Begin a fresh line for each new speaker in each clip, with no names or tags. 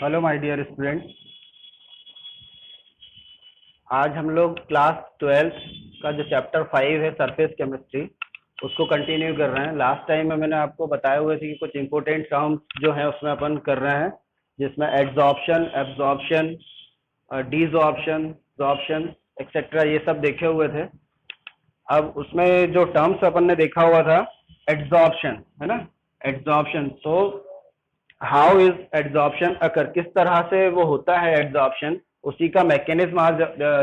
Hello my dear student. आज हम लोग क्लास 12th का जो चैप्टर 5 है सरफेस केमिस्ट्री उसको कंटिन्यू कर रहे हैं। लास्ट टाइम में मैंने आपको बताए हुए थे कि कुछ इंपॉर्टेंट टर्म्स जो है उसमें अपन कर रहे हैं, जिसमें एड्सॉर्प्शन, एब्जॉर्प्शन, डीजॉर्प्शन, जॉर्प्शन एक्सेट्रा ये सब देखे हुए थे। अब उसमें जो टर्म्स अपन ने देखा हुआ था एड्सॉर्प्शन, है ना। एड्सॉर्प्शन, तो हाउ इज एड्सॉर्प्शन अकर, किस तरह से वो होता है एड्सॉर्प्शन, उसी का मैकेनिज्म आज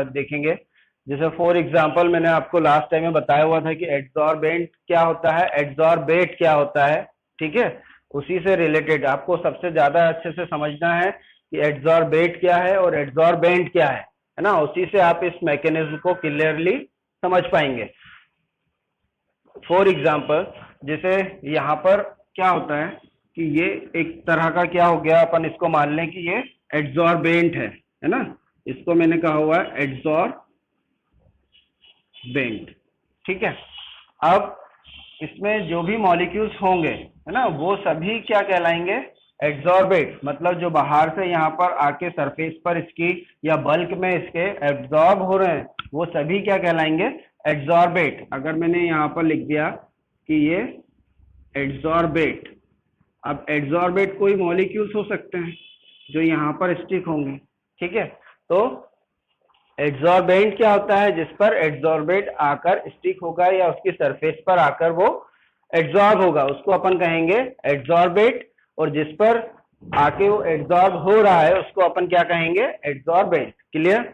देखेंगे। जैसे फॉर एग्जांपल मैंने आपको लास्ट टाइम में बताया हुआ था कि एड्सॉर्बेंट क्या होता है, एड्सॉर्बेट क्या होता है, ठीक है। उसी से रिलेटेड आपको सबसे ज्यादा अच्छे से समझना है कि एड्सॉर्बेट क्या है और एड्सॉर्बेंट क्या है ना। उसी से आप इस मैकेनिज्म को क्लियरली समझ पाएंगे। फॉर एग्जाम्पल जैसे यहाँ पर क्या होता है कि ये एक तरह का क्या हो गया, अपन इसको मान लें कि ये एड्सॉर्बेंट है ना। इसको मैंने कहा हुआ है एड्सॉर्बेंट, ठीक है। अब इसमें जो भी मॉलिक्यूल्स होंगे, है ना, वो सभी क्या कहलाएंगे, एड्सॉर्बेट। मतलब जो बाहर से यहाँ पर आके सरफेस पर इसकी या बल्क में इसके एब्जॉर्ब हो रहे हैं, वो सभी क्या कहलाएंगे, एड्सॉर्बेट। अगर मैंने यहाँ पर लिख दिया कि ये एड्सॉर्बेट, अब एड्सॉर्बेट कोई मॉलिक्यूल्स हो सकते हैं जो यहाँ पर स्टिक होंगे, ठीक है। तो एड्सॉर्बेंट क्या होता है, जिस पर एड्सॉर्बेट आकर स्टिक होगा या उसकी सरफेस पर आकर वो एड्सॉर्ब होगा, उसको अपन कहेंगे एड्सॉर्बेट। और जिस पर आके वो एड्सॉर्ब हो रहा है उसको अपन क्या कहेंगे, एड्सॉर्बेंट। क्लियर।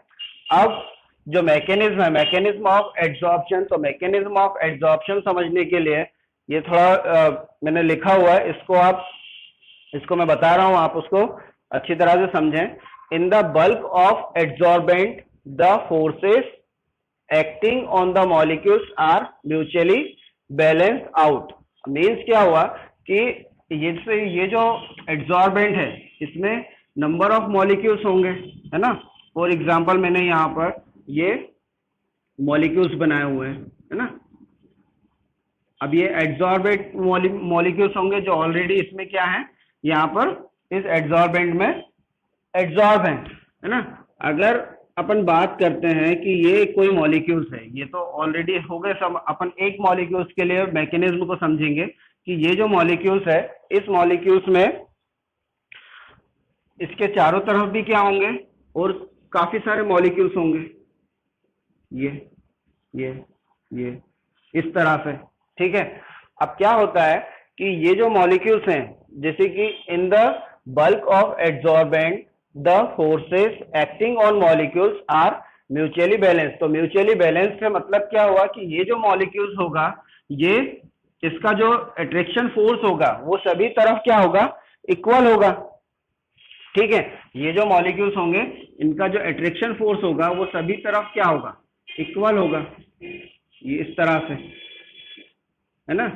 अब जो मैकेनिज्म है, मैकेनिज्म ऑफ एड्सॉर्प्शन, तो मैकेनिज्म ऑफ एड्सॉर्प्शन समझने के लिए ये थोड़ा मैंने लिखा हुआ है, इसको मैं बता रहा हूं, आप उसको अच्छी तरह से समझें। In the bulk of adsorbent the forces acting on the molecules are mutually balance out. Means क्या हुआ कि ये जो एड्सॉर्बेंट है इसमें नंबर ऑफ मॉलिक्यूल्स होंगे, है ना। फॉर एग्जांपल मैंने यहाँ पर ये मॉलिक्यूल्स बनाए हुए हैं, है ना। अब ये एड्सॉर्बेंट मॉलिक्यूल्स होंगे जो ऑलरेडी इसमें क्या है, यहाँ पर इस एड्सॉर्बेंट में एड्सॉर्ब है ना। अगर अपन बात करते हैं कि ये कोई मॉलिक्यूल्स है, ये तो ऑलरेडी हो गए सब। अपन एक मॉलिक्यूल्स के लिए मैकेनिज्म को समझेंगे कि ये जो मॉलिक्यूल्स है, इस मॉलिक्यूल्स में इसके चारों तरफ भी क्या होंगे और काफी सारे मॉलिक्यूल्स होंगे, ये इस तरह से, ठीक है। अब क्या होता है कि ये जो मॉलिक्यूल्स हैं, जैसे कि in the bulk of adsorbent the forces acting on molecules are mutually balance. तो म्यूचुअली बैलेंस से मतलब क्या हुआ कि ये जो मॉलिक्यूल्स होगा, ये इसका जो अट्रैक्शन फोर्स होगा वो सभी तरफ क्या होगा, इक्वल होगा, ठीक है। ये जो मॉलिक्यूल्स होंगे इनका जो अट्रैक्शन फोर्स होगा वो सभी तरफ क्या होगा, इक्वल होगा, ये इस तरह से, है ना।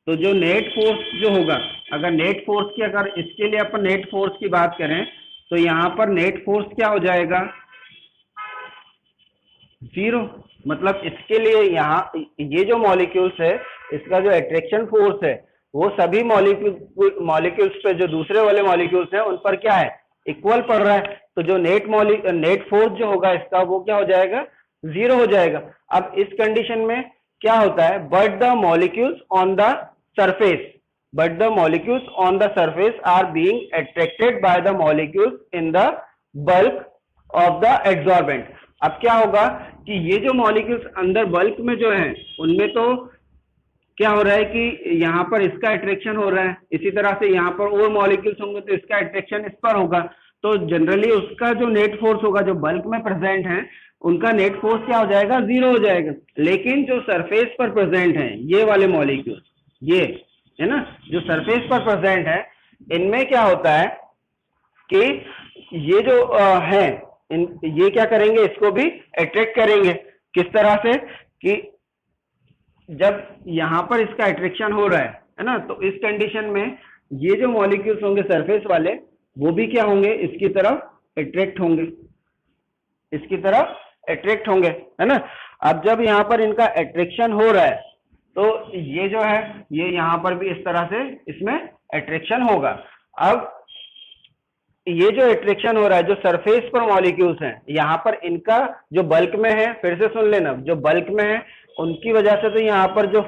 तो जो नेट फोर्स जो होगा, अगर नेट फोर्स की, अगर इसके लिए अपन नेट फोर्स की बात करें तो यहाँ पर नेट फोर्स क्या हो जाएगा, 0। मतलब इसके लिए यहाँ ये जो मॉलिक्यूल्स है इसका जो अट्रैक्शन फोर्स है वो सभी मॉलिक्यूल्स पे, जो दूसरे वाले मॉलिक्यूल्स हैं उन पर क्या है, इक्वल पड़ रहा है। तो जो नेट फोर्स जो होगा इसका वो क्या हो जाएगा, 0 हो जाएगा। अब इस कंडीशन में क्या होता है, but the molecules on the surface are being attracted by the molecules in the bulk of the adsorbent। अब क्या होगा कि ये जो मॉलिक्यूल्स अंदर बल्क में जो हैं उनमें तो क्या हो रहा है कि यहाँ पर इसका अट्रैक्शन हो रहा है, इसी तरह से यहाँ पर और मॉलिक्यूल्स होंगे तो इसका अट्रैक्शन इस पर होगा। तो जनरली उसका जो नेट फोर्स होगा, जो बल्क में प्रेजेंट है, उनका नेट फोर्स क्या हो जाएगा, 0 हो जाएगा। लेकिन जो सरफेस पर प्रेजेंट है ये वाले मॉलिक्यूल्स, ये है ना, जो सरफेस पर प्रेजेंट है, इनमें क्या होता है कि ये जो है ये क्या करेंगे, इसको भी अट्रैक्ट करेंगे। किस तरह से कि जब यहाँ पर इसका अट्रैक्शन हो रहा है ना, तो इस कंडीशन में ये जो मॉलिक्यूल्स होंगे सरफेस वाले वो भी क्या होंगे, इसकी तरफ अट्रैक्ट होंगे, है ना। अब जब यहाँ पर इनका अट्रैक्शन हो रहा है तो ये जो है ये यहाँ पर भी इस तरह से इसमें अट्रैक्शन होगा। अब ये जो अट्रैक्शन हो रहा है, जो सरफेस पर मॉलिक्यूल्स हैं यहाँ पर, इनका जो बल्क में है, फिर से सुन लेना, जो बल्क में है उनकी वजह से तो यहाँ पर जो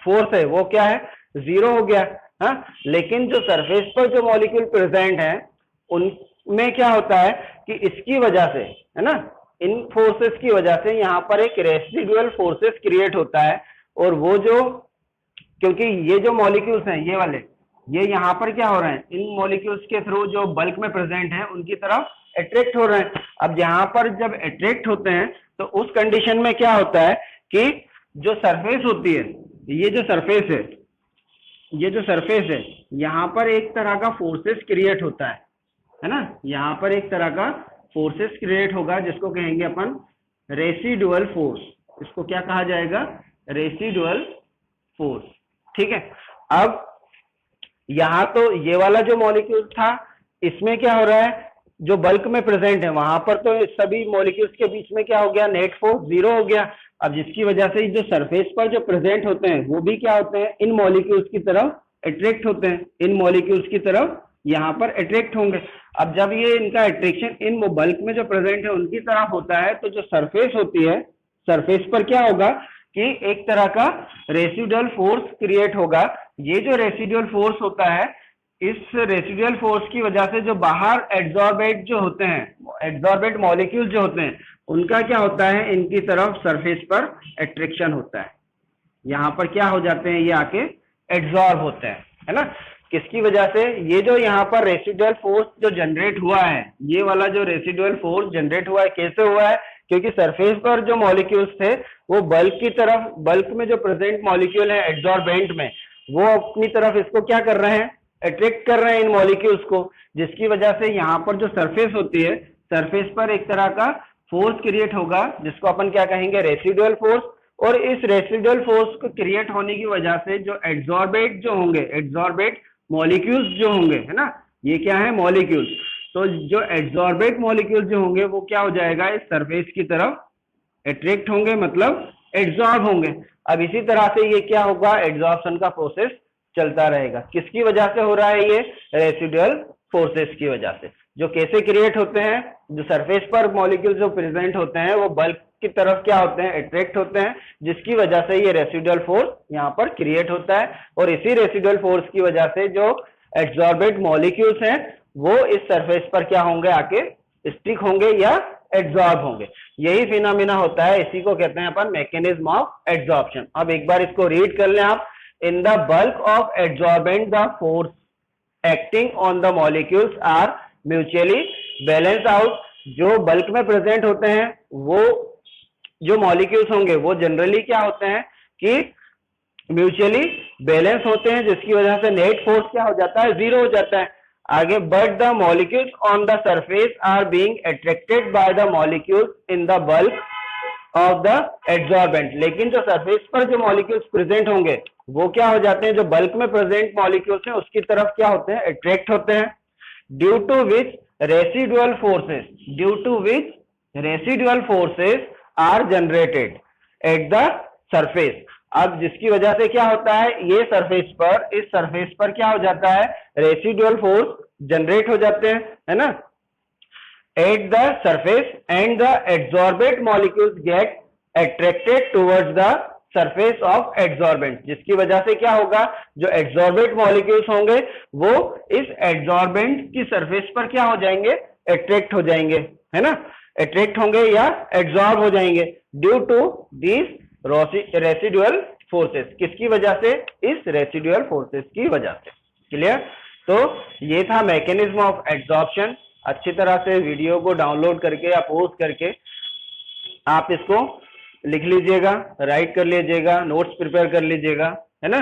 फोर्स है वो क्या है, जीरो हो गया। हाँ, लेकिन जो सरफेस पर जो मॉलिक्यूल प्रेजेंट है उनमें क्या होता है कि इसकी वजह से, है ना, इन फोर्सेस की वजह से यहाँ पर एक रेसिडुअल फोर्सेस क्रिएट होता है। और वो जो, क्योंकि ये जो मॉलिक्यूल्स हैं ये वाले, ये यहाँ पर क्या हो रहे हैं, इन मॉलिक्यूल्स के थ्रू जो बल्क में प्रेजेंट हैं उनकी तरफ अट्रैक्ट हो रहे हैं। अब यहाँ पर जब अट्रैक्ट होते हैं तो उस कंडीशन में क्या होता है कि जो सरफेस होती है, ये जो सरफेस है, ये जो सरफेस है, यहाँ पर एक तरह का फोर्सेस क्रिएट होता है ना, यहाँ पर एक तरह का फोर्सेस क्रिएट होगा जिसको कहेंगे अपन रेसिडुअल फोर्स। इसको क्या कहा जाएगा, रेसिडुअल फोर्स। ठीक है, अब यहाँ तो ये वाला जो मॉलिक्यूल था इसमें क्या हो रहा है, जो बल्क में प्रेजेंट है वहां पर तो सभी मॉलिक्यूल्स के बीच में क्या हो गया, नेट फोर्स जीरो हो गया। अब जिसकी वजह से जो सरफेस पर जो प्रेजेंट होते हैं वो भी क्या होते हैं, इन मॉलिक्यूल्स की तरफ अट्रैक्ट होते हैं, इन मॉलिक्यूल्स की तरफ यहाँ पर अट्रैक्ट होंगे। अब जब ये इनका अट्रैक्शन इन बल्क में जो प्रेजेंट है उनकी तरफ होता है तो जो सरफेस होती है, सरफेस पर क्या होगा कि एक तरह का रेसिडुअल फोर्स क्रिएट होगा। ये जो रेसिडुअल फोर्स होता है, इस रेसिडुअल फोर्स की वजह से जो बाहर एड्सॉर्बेट जो होते हैं, एड्सॉर्बेट मॉलिक्यूल जो होते हैं, उनका क्या होता है, इनकी तरफ सरफेस पर अट्रैक्शन होता है। यहाँ पर क्या हो जाते हैं, ये आके एड्सॉर्ब होते हैं, है ना। किसकी वजह से, ये जो यहाँ पर रेसिडुअल फोर्स जो जनरेट हुआ है, ये वाला जो रेसिडुअल फोर्स जनरेट हुआ है, कैसे हुआ है, क्योंकि सरफेस पर जो मॉलिक्यूल्स थे वो बल्क की तरफ, बल्क में जो प्रेजेंट मॉलिक्यूल है एड्सॉर्बेंट में, वो अपनी तरफ इसको क्या कर रहे हैं, अट्रैक्ट कर रहे हैं इन मॉलिक्यूल्स को, जिसकी वजह से यहाँ पर जो सरफेस होती है, सरफेस पर एक तरह का फोर्स क्रिएट होगा जिसको अपन क्या कहेंगे, रेसिडुअल फोर्स। और इस रेसिडुअल फोर्स को क्रिएट होने की वजह से जो एड्सॉर्बेट जो होंगे, एड्सॉर्बेट मॉलिक्यूल्स जो होंगे, है ना, ये क्या है, मॉलिक्यूल्स, तो जो एड्सॉर्बेट मॉलिक्यूल्स जो होंगे वो क्या हो जाएगा, इस सरफेस की तरफ अट्रैक्ट होंगे, मतलब एड्सॉर्ब होंगे। अब इसी तरह से ये क्या होगा, एड्सॉर्प्शन का प्रोसेस चलता रहेगा। किसकी वजह से हो रहा है, ये रेसिडुअल फोर्सेस की वजह से। जो कैसे क्रिएट होते हैं, जो सरफेस पर मॉलिक्यूल जो प्रेजेंट होते हैं वो बल्क की तरफ क्या होते हैं, अट्रैक्ट होते हैं, जिसकी वजह से ये रेसिडुअल फोर्स यहाँ पर क्रिएट होता है। और इसी रेसिडुअल फोर्स की वजह से जो एड्सॉर्बेट मॉलिक्यूल्स हैं वो इस सरफेस पर क्या होंगे, आके स्टिक होंगे या एड्सॉर्ब होंगे। यही फिनोमिना होता है, इसी को कहते हैं अपन मैकेनिज्म ऑफ एड्सॉर्प्शन। अब एक बार इसको रीड कर लें आप, in the bulk of adsorbent the force acting on the molecules are mutually balance out. जो बल्क में प्रेजेंट होते हैं वो जो मॉलिक्यूल्स होंगे वो जनरली क्या होते हैं कि म्यूचुअली बैलेंस होते हैं, जिसकी वजह से नेट फोर्स क्या हो जाता है, जीरो हो जाता है। आगे, but the molecules on the surface are being attracted by the molecules in the bulk of the adsorbent. लेकिन जो सरफेस पर जो मॉलिक्यूल्स प्रेजेंट होंगे वो क्या हो जाते हैं, जो बल्क में प्रेजेंट मॉलिक्यूल्स हैं उसकी तरफ क्या होते हैं, अट्रैक्ट होते हैं। Due to which residual forces, due to which residual forces are generated at the surface. अब जिसकी वजह से क्या होता है, ये सरफेस पर, इस सरफेस पर क्या हो जाता है, रेसिडुअल फोर्स जनरेट हो जाते हैं, है ना, eight the surface, and the adsorbate molecules get attracted towards the surface of adsorbent. जिसकी वजह से क्या होगा, जो एड्सॉर्बेट मॉलिक्यूल्स होंगे वो इस एड्सॉर्बेंट की सरफेस पर क्या हो जाएंगे, अट्रैक्ट हो जाएंगे, है ना, अट्रैक्ट होंगे या एड्सॉर्ब हो जाएंगे due to this residual forces. किसकी वजह से, इस रेसिडुअल फोर्सेस की वजह से। क्लियर। तो ये था मैकेनिज्म ऑफ एड्सॉर्प्शन। अच्छी तरह से वीडियो को डाउनलोड करके या पोस्ट करके आप इसको लिख लीजिएगा, राइट कर लीजिएगा, नोट्स प्रिपेयर कर लीजिएगा, है ना।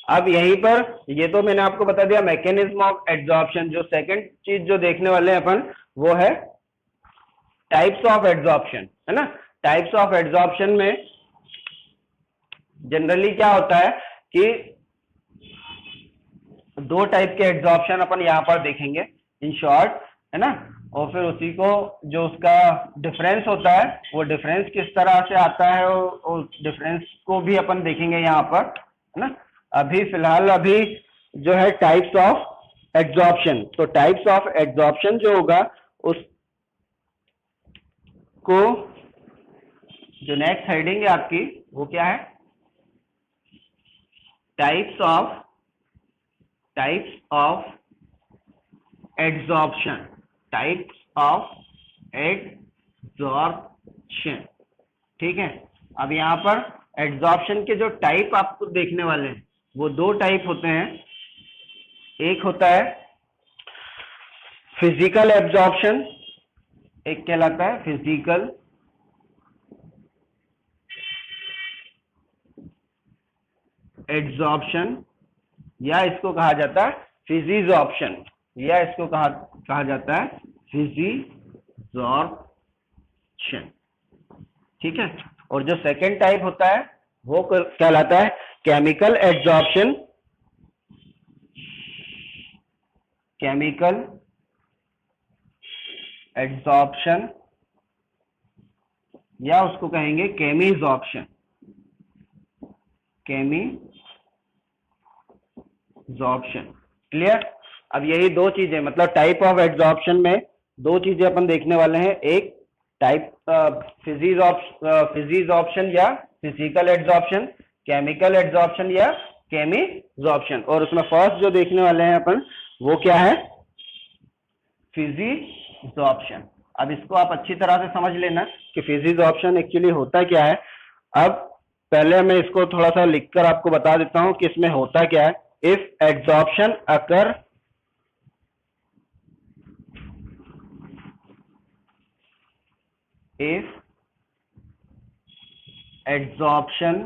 अब यहीं पर, ये तो मैंने आपको बता दिया मैकेनिज्म ऑफ एड्सॉर्प्शन। जो सेकंड चीज जो देखने वाले हैं अपन वो है टाइप्स ऑफ एड्सॉर्प्शन, है ना। टाइप्स ऑफ एड्सॉर्प्शन में जनरली क्या होता है कि दो टाइप के एड्सॉर्प्शन अपन यहाँ पर देखेंगे इन शॉर्ट, है ना। और फिर उसी को जो उसका डिफरेंस होता है वो डिफरेंस किस तरह से आता है और डिफरेंस को भी अपन देखेंगे यहाँ पर, है ना। अभी फिलहाल अभी जो है टाइप्स ऑफ एड्जॉर्प्शन। तो टाइप्स ऑफ एड्जॉर्प्शन जो होगा उसको जो नेक्स्ट हेडिंग है आपकी वो क्या है, types of adsorption, types of adsorption. ठीक है, अब यहां पर एड्जॉर्प्शन के जो टाइप आपको देखने वाले हैं वो दो टाइप होते हैं। एक होता है फिजिकल एब्जॉर्प्शन, एक कहलाता है फिजिकल एड्जॉर्प्शन, या इसको कहा जाता है फिजिजॉर्प्शन, या इसको कहा जाता है फिजिजॉर्प्शन। ठीक है, और जो सेकंड टाइप होता है वो कहलाता है केमिकल एड्जॉर्प्शन, केमिकल एड्जॉर्प्शन, या उसको कहेंगे केमिजॉर्प्शन, केमिजॉर्प्शन। क्लियर? अब यही दो चीजें, मतलब टाइप ऑफ एड्जॉर्प्शन में दो चीजें अपन देखने वाले हैं, एक टाइप फिजिजॉर्प्शन या फिजिकल एड्जॉर्प्शन, केमिकल एड्जॉर्प्शन या केमिजॉर्प्शन, और उसमें फर्स्ट जो देखने वाले हैं अपन वो क्या है, फिजिजॉर्प्शन। अब इसको आप अच्छी तरह से समझ लेना कि फिजिजॉर्प्शन एक्चुअली होता क्या है। अब पहले मैं इसको थोड़ा सा लिखकर आपको बता देता हूं कि इसमें होता क्या है। If adsorption occur if adsorption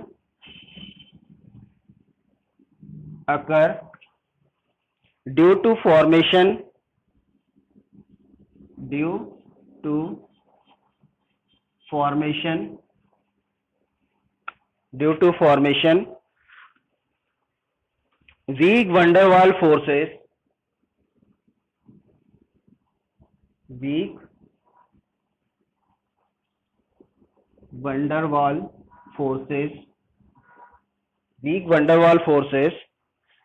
occur due to formation weak van der Waals forces, weak van der Waals forces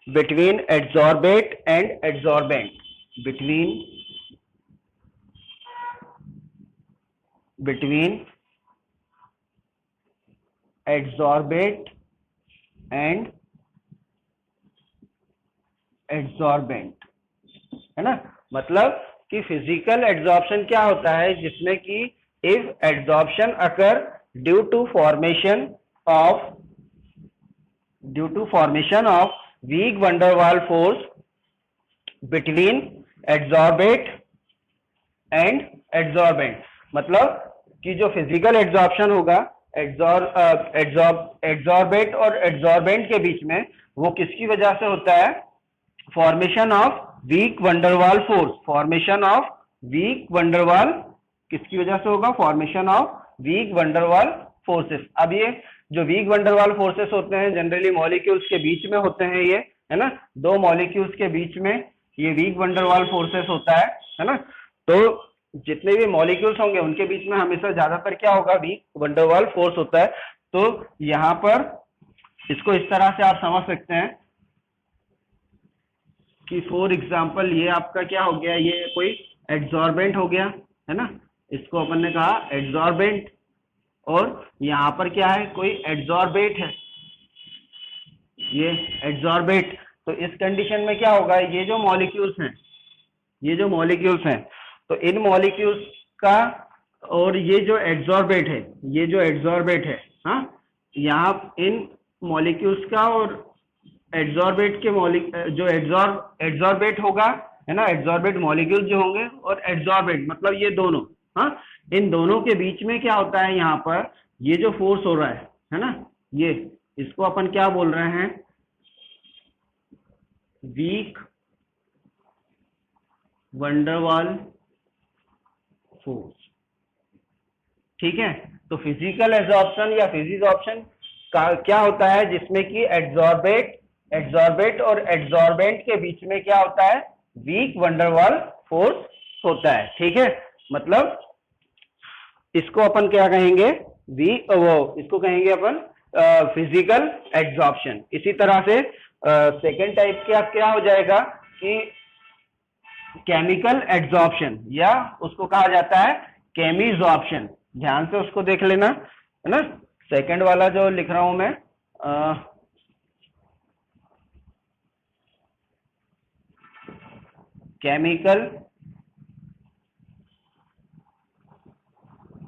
between adsorbate and adsorbent, between adsorbate and adsorbent, है ना। मतलब कि फिजिकल एड्जॉर्प्शन क्या होता है, जिसमें कि if adsorption occur due to formation of weak van der Waals force between adsorbate and adsorbent. मतलब कि जो फिजिकल एड्जॉर्प्शन होगा एड्सॉर्बेट और एड्सॉर्बेंट के बीच में, वो किसकी वजह से होता है, formation of weak van der Waals force. Formation of weak van der Waals किसकी वजह से होगा, formation of weak van der Waals forces. अब ये जो weak van der Waals forces होते हैं जनरली मॉलिक्यूल्स के बीच में होते हैं, ये है ना, दो मॉलिक्यूल्स के बीच में ये weak van der Waals forces होता है ना। तो जितने भी मॉलिक्यूल्स होंगे उनके बीच में हमेशा ज्यादातर क्या होगा, weak van der Waals force होता है। तो यहां पर इसको इस तरह से आप समझ सकते हैं कि फॉर एग्जाम्पल ये आपका क्या हो गया, ये कोई एड्सॉर्बेंट हो गया, है ना, इसको अपन ने कहा एड्सॉर्बेंट, और यहां पर क्या है, कोई एड्सॉर्बेट है, ये एड्सॉर्बेट। तो इस कंडीशन में क्या होगा, ये जो मॉलिक्यूल्स हैं, तो इन मॉलिक्यूल्स का और ये जो एड्सॉर्बेट है, हाँ, यहाँ इन मॉलिक्यूल्स का और एड्सॉर्बेट के जो एड्सॉर्बेट होगा, है ना, एड्सॉर्बेट मॉलिक्यूल जो होंगे और एड्सॉर्बेट मतलब ये दोनों, हाँ, इन दोनों के बीच में क्या होता है, यहाँ पर ये जो फोर्स हो रहा है ना, ये इसको अपन क्या बोल रहे हैं, weak van der Waals force. ठीक है, तो फिजिकल एब्जॉर्प्शन या फिजिजॉर्प्शन का क्या होता है, जिसमें कि एड्सॉर्बेट और एड्सॉर्बेंट के बीच में क्या होता है, weak van der Waals force होता है। ठीक है, मतलब इसको अपन क्या कहेंगे, इसको कहेंगे अपन फिजिकल एड्सॉर्प्शन। इसी तरह से सेकेंड टाइप क्या हो जाएगा कि केमिकल एड्सॉर्प्शन या उसको कहा जाता है केमिजॉर्प्शन। ध्यान से उसको देख लेना, है ना। सेकंड वाला जो लिख रहा हूं मैं, केमिकल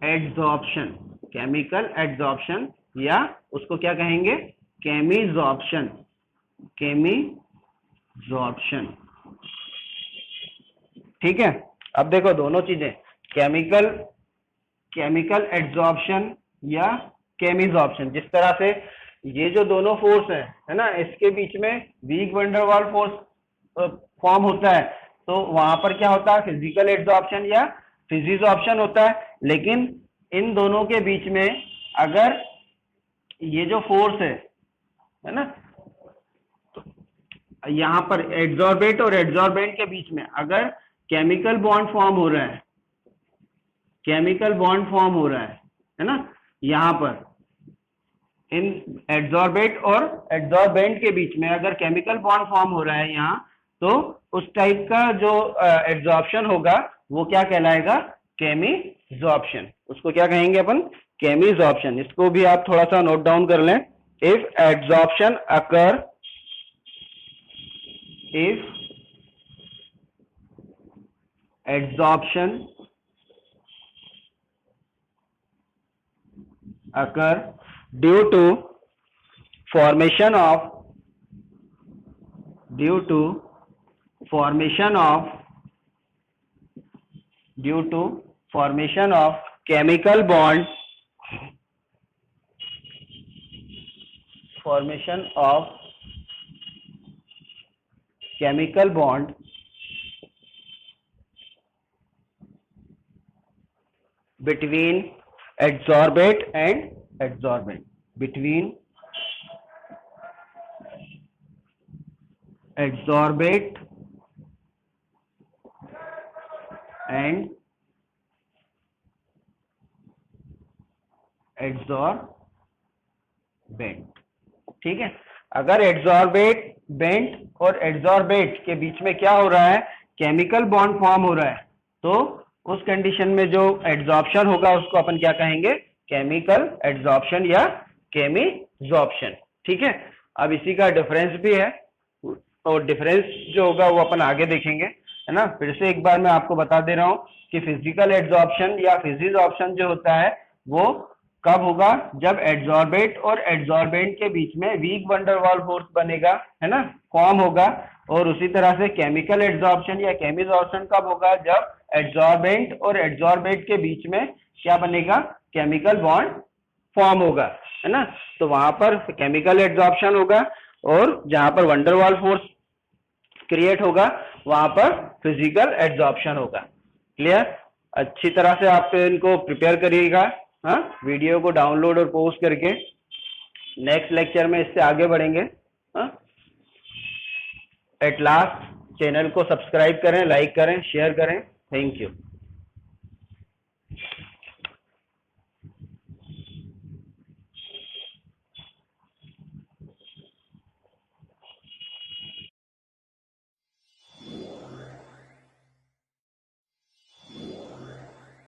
एड्सॉर्प्शन, केमिकल एड्सॉर्प्शन या उसको क्या कहेंगे, केमिजॉर्प्शन, केमिजॉर्प्शन। ठीक है। अब देखो दोनों चीजें, केमिकल एड्सॉर्प्शन या केमिजॉर्प्शन, जिस तरह से ये जो दोनों फोर्स है ना, इसके बीच में वीक वंडरवाल फोर्स फॉर्म होता है, तो वहां पर क्या होता है, फिजिकल एड्सॉर्प्शन या फिजिजॉर्प्शन होता है। लेकिन इन दोनों के बीच में अगर ये जो फोर्स है ना, तो यहां पर एड्सॉर्बेट और एड्सॉर्बेंट के बीच में अगर केमिकल बॉन्ड फॉर्म हो रहा है, केमिकल बॉन्ड फॉर्म हो रहा है ना, यहां पर इन एड्सॉर्बेट और एड्सॉर्बेंट के बीच में अगर केमिकल बॉन्ड फॉर्म हो रहा है यहाँ, तो उस टाइप का जो एड्सॉर्प्शन होगा वो क्या कहलाएगा, केमिजॉर्प्शन। उसको क्या कहेंगे अपन, केमिजॉर्प्शन। इसको भी आप थोड़ा सा नोट डाउन कर लें। If adsorption occur, if adsorption occur due to formation of chemical bond, formation of chemical bond between adsorbate and adsorbent, between adsorbate and adsorbent। ठीक है। अगर एड्सॉर्बेट बेंट और एड्सॉर्बेट के बीच में क्या हो रहा है, केमिकल बॉन्ड फॉर्म हो रहा है, तो उस कंडीशन में जो एड्सॉर्प्शन होगा उसको अपन क्या कहेंगे, केमिकल एड्सॉर्प्शन या केमिजॉर्प्शन। ठीक है। अब इसी का डिफरेंस भी है, और डिफरेंस जो होगा वो अपन आगे देखेंगे, है ना। फिर से एक बार मैं आपको बता दे रहा हूं कि फिजिकल एड्सॉर्प्शन या फिजिजॉर्प्शन जो होता है वो कब होगा, जब एड्सॉर्बेट और एड्सॉर्बेंट के बीच में वीक वंडरवाल फोर्स बनेगा, है ना, फॉर्म होगा। और उसी तरह से केमिकल एड्सॉर्प्शन या केमिजॉर्प्शन कब होगा, जब एड्सॉर्बेंट और एड्सॉर्बेट के बीच में क्या बनेगा, केमिकल बॉन्ड फॉर्म होगा, है ना। तो वहां पर केमिकल एड्सॉर्प्शन होगा, और जहां पर वंडरवाल फोर्स क्रिएट होगा वहां पर फिजिकल एड्सॉर्प्शन होगा। क्लियर। अच्छी तरह से आप इनको प्रिपेयर करिएगा, हाँ, वीडियो को डाउनलोड और पोस्ट करके। नेक्स्ट लेक्चर में इससे आगे बढ़ेंगे। हाँ, एट लास्ट चैनल को सब्सक्राइब करें, लाइक करें, शेयर करें। Thank you.